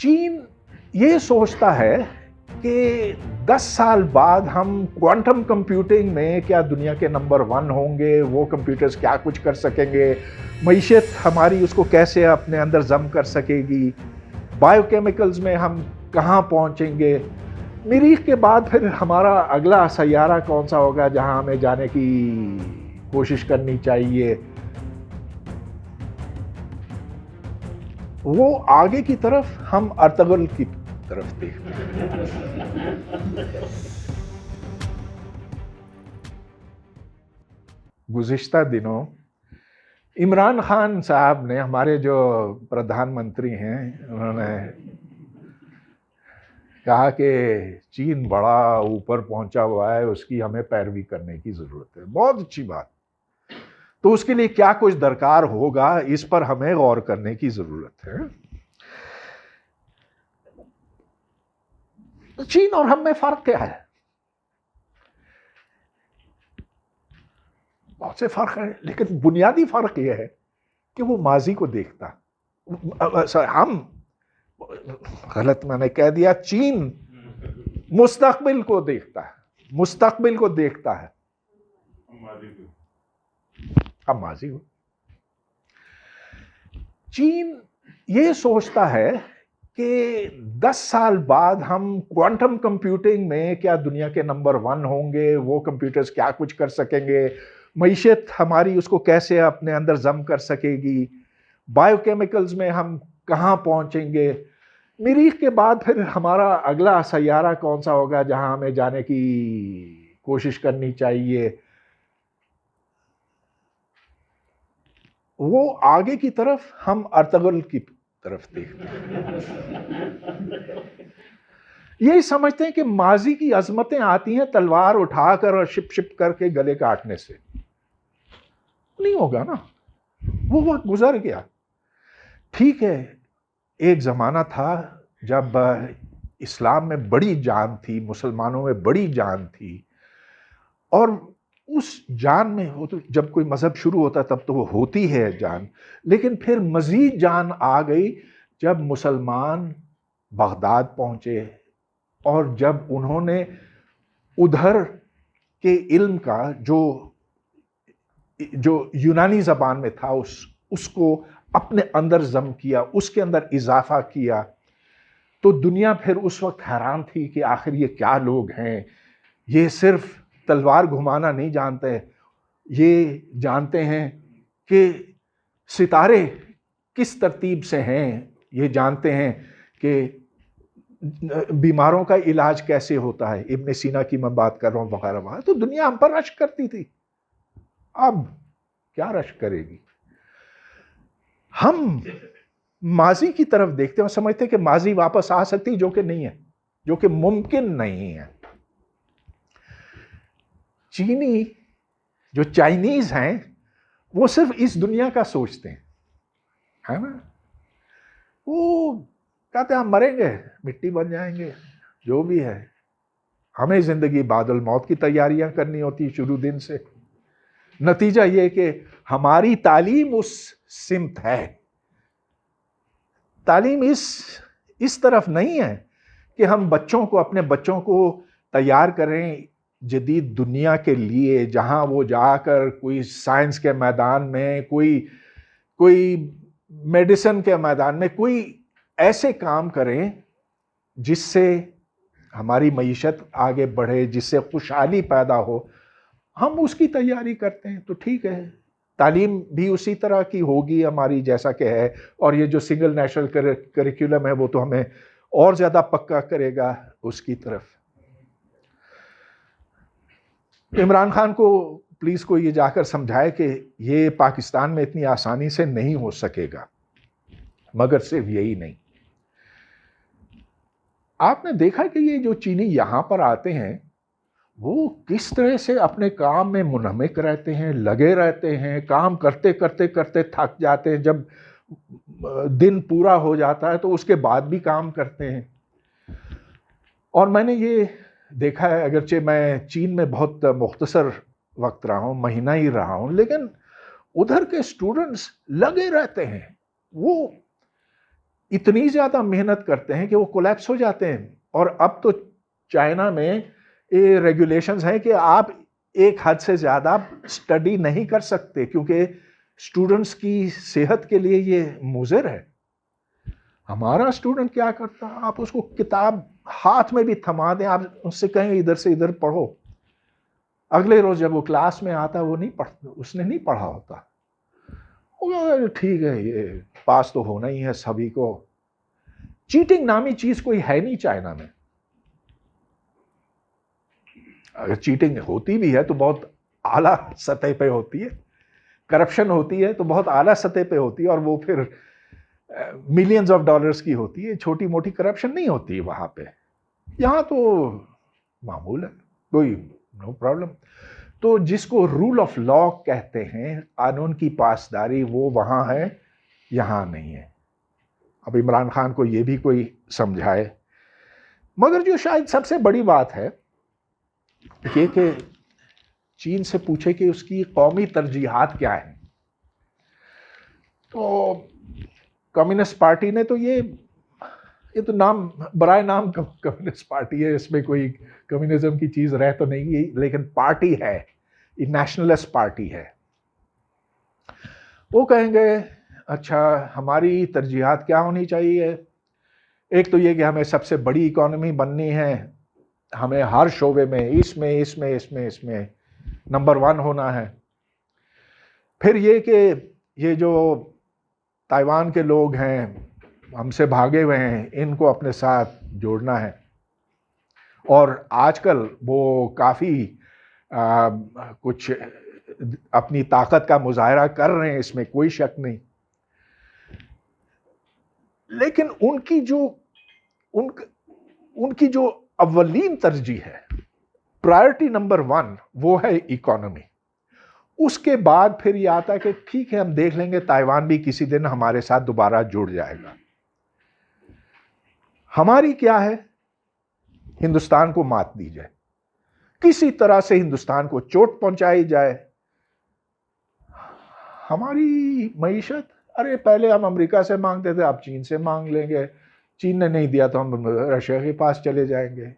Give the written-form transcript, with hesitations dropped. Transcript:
चीन ये सोचता है कि 10 साल बाद हम क्वांटम कंप्यूटिंग में क्या दुनिया के नंबर 1 होंगे, वो कंप्यूटर्स क्या कुछ कर सकेंगे, मईशत हमारी उसको कैसे अपने अंदर जम कर सकेगी, बायोकेमिकल्स में हम कहाँ पहुँचेंगे, मरीख के बाद फिर हमारा अगला सैयारा कौन सा होगा जहाँ हमें जाने की कोशिश करनी चाहिए। वो आगे की तरफ, हम अर्तगल की तरफ देखते हैं। गुज़िश्ता दिनों इमरान खान साहब ने, हमारे जो प्रधानमंत्री हैं, उन्होंने कहा कि चीन बड़ा ऊपर पहुंचा हुआ है, उसकी हमें पैरवी करने की जरूरत है। बहुत अच्छी बात। तो उसके लिए क्या कुछ दरकार होगा, इस पर हमें गौर करने की जरूरत है। तो चीन और हम में फर्क क्या है? बहुत से फर्क है, लेकिन बुनियादी फर्क यह है कि वो माजी को देखता, हम गलत मैंने कह दिया, चीन मुस्तकबिल को देखता है, मुस्तकबिल को देखता है, हम माजी को। चीन ये सोचता है कि 10 साल बाद हम क्वांटम कंप्यूटिंग में क्या दुनिया के नंबर 1 होंगे, वो कंप्यूटर्स क्या कुछ कर सकेंगे, मईशत हमारी उसको कैसे अपने अंदर जम कर सकेगी, बायोकेमिकल्स में हम कहाँ पहुँचेंगे, मरीख के बाद फिर हमारा अगला सैयारा कौन सा होगा जहाँ हमें जाने की कोशिश करनी चाहिए। वो आगे की तरफ, हम अर्तगल की तरफ देखते हैं। यही समझते हैं कि माजी की अजमतें आती हैं तलवार उठाकर और शिप शिप करके गले काटने से। नहीं होगा ना, वो वक्त गुजर गया। ठीक है, एक जमाना था जब इस्लाम में बड़ी जान थी, मुसलमानों में बड़ी जान थी, और उस जान में हो तो जब कोई मजहब शुरू होता तब तो वो होती है जान, लेकिन फिर मजीद जान आ गई जब मुसलमान बगदाद पहुंचे और जब उन्होंने उधर के इल्म का जो यूनानी जबान में था उसको अपने अंदर जम किया, उसके अंदर इजाफा किया। तो दुनिया फिर उस वक्त हैरान थी कि आखिर ये क्या लोग हैं, ये सिर्फ तलवार घुमाना नहीं जानते, ये जानते हैं कि सितारे किस तरतीब से हैं, ये जानते हैं कि बीमारों का इलाज कैसे होता है। इब्न सीना की मैं बात कर रहा हूँ वगैरह वगैरह। तो दुनिया हम पर रश्क करती थी, अब क्या रश्क करेगी? हम माजी की तरफ देखते हैं और समझते हैं कि माजी वापस आ सकती, जो कि नहीं है, जो कि मुमकिन नहीं है। चीनी जो चाइनीज हैं वो सिर्फ इस दुनिया का सोचते हैं, है ना। वो कहते हैं हम मरेंगे, मिट्टी बन जाएंगे, जो भी है, हमें जिंदगी बादल मौत की तैयारियां करनी होती शुरू दिन से। नतीजा ये कि हमारी तालीम उस सिमत है, तालीम इस तरफ नहीं है कि हम अपने बच्चों को तैयार करें जदीद दुनिया के लिए, जहां वो जाकर कोई साइंस के मैदान में, कोई मेडिसिन के मैदान में कोई ऐसे काम करें जिससे हमारी मईशत आगे बढ़े, जिससे खुशहाली पैदा हो। हम उसकी तैयारी करते हैं। तो ठीक है, तालीम भी उसी तरह की होगी हमारी जैसा कि है, और ये जो सिंगल नेशनल करिकुलम है वो तो हमें और ज्यादा पक्का करेगा उसकी तरफ। इमरान खान को प्लीज को ये जाकर समझाए कि ये पाकिस्तान में इतनी आसानी से नहीं हो सकेगा। मगर सिर्फ यही नहीं, आपने देखा कि ये जो चीनी यहां पर आते हैं वो किस तरह से अपने काम में मुनहमिक रहते हैं, लगे रहते हैं, काम करते करते करते थक जाते हैं, जब दिन पूरा हो जाता है तो उसके बाद भी काम करते हैं। और मैंने ये देखा है, अगरचे मैं चीन में बहुत मुख्तसर वक्त रहा हूँ, महीना ही रहा हूँ, लेकिन उधर के स्टूडेंट्स लगे रहते हैं। वो اتنی زیادہ محنت کرتے ہیں کہ وہ کولیپس ہو جاتے ہیں. اور اب تو چائنا میں یہ ریگولیشنز ہیں کہ آپ ایک حد سے زیادہ اسٹڈی نہیں کر سکتے کیونکہ اسٹوڈنٹس کی صحت کے لیے یہ مضر ہے. ہمارا اسٹوڈنٹ کیا کرتا ہے، آپ اس کو کتاب ہاتھ میں بھی تھما دیں، آپ اس سے کہیں ادھر سے ادھر پڑھو، اگلے روز جب وہ کلاس میں آتا وہ نہیں پڑھتا، اس نے نہیں پڑھا ہوتا. ٹھیک ہے یہ پاس تو ہونا ہی ہے سبھی کو. چیٹنگ نامی چیز کوئی ہے نہیں چائنا میں. اگر چیٹنگ ہوتی بھی ہے تو بہت اعلیٰ سطح پہ ہوتی ہے، کرپشن ہوتی ہے تو بہت اعلیٰ سطح پہ ہوتی ہے، اور وہ پھر ملینز آف ڈالرز کی ہوتی ہے. چھوٹی موٹی کرپشن نہیں ہوتی وہاں پہ. یہاں تو معمول ہے، کوئی نو پرابلم. تو جس کو رول آف لا کہتے ہیں، قانون کی پاسداری، وہ وہاں ہے، یہاں نہیں ہے. اب عمران خان کو یہ بھی کوئی سمجھائے. مگر جو شاید سب سے بڑی بات ہے یہ کہ چین سے پوچھے کہ اس کی قومی ترجیحات کیا ہیں. تو کمیونسٹ پارٹی نے تو یہ تو نام برائے نام کمیونسٹ پارٹی ہے، اس میں کوئی کمیونزم کی چیز رہ تو نہیں ہے، لیکن پارٹی ہے، یہ نیشنلسٹ پارٹی ہے. وہ کہیں گے اچھا ہماری ترجیحات کیا ہونی چاہیے. ایک تو یہ کہ ہمیں سب سے بڑی اکانومی بننی ہے، ہمیں ہر شعبے میں اس میں نمبر 1 ہونا ہے. پھر یہ کہ یہ جو تائیوان کے لوگ ہیں ہم سے بھاگے ہوئے ہیں، ان کو اپنے ساتھ جوڑنا ہے. اور آج کل وہ کافی کچھ اپنی طاقت کا مظاہرہ کر رہے ہیں، اس میں کوئی شک نہیں. لیکن ان کی جو اولین ترجیح ہے، پرائرٹی نمبر 1، وہ ہے اکانومی. اس کے بعد پھر یہ آتا ہے کہ ٹھیک ہے ہم دیکھ لیں گے، تائیوان بھی کسی دن ہمارے ساتھ دوبارہ جڑ جائے گا. ہماری کیا ہے، ہندوستان کو مات دی جائے، کسی طرح سے ہندوستان کو چوٹ پہنچائی جائے. ہماری معیشت، ارے پہلے ہم امریکہ سے مانگتے تھے، اب چین سے مانگ لیں گے، چین نے نہیں دیا تو ہم رشیا کے پاس چلے جائیں گے.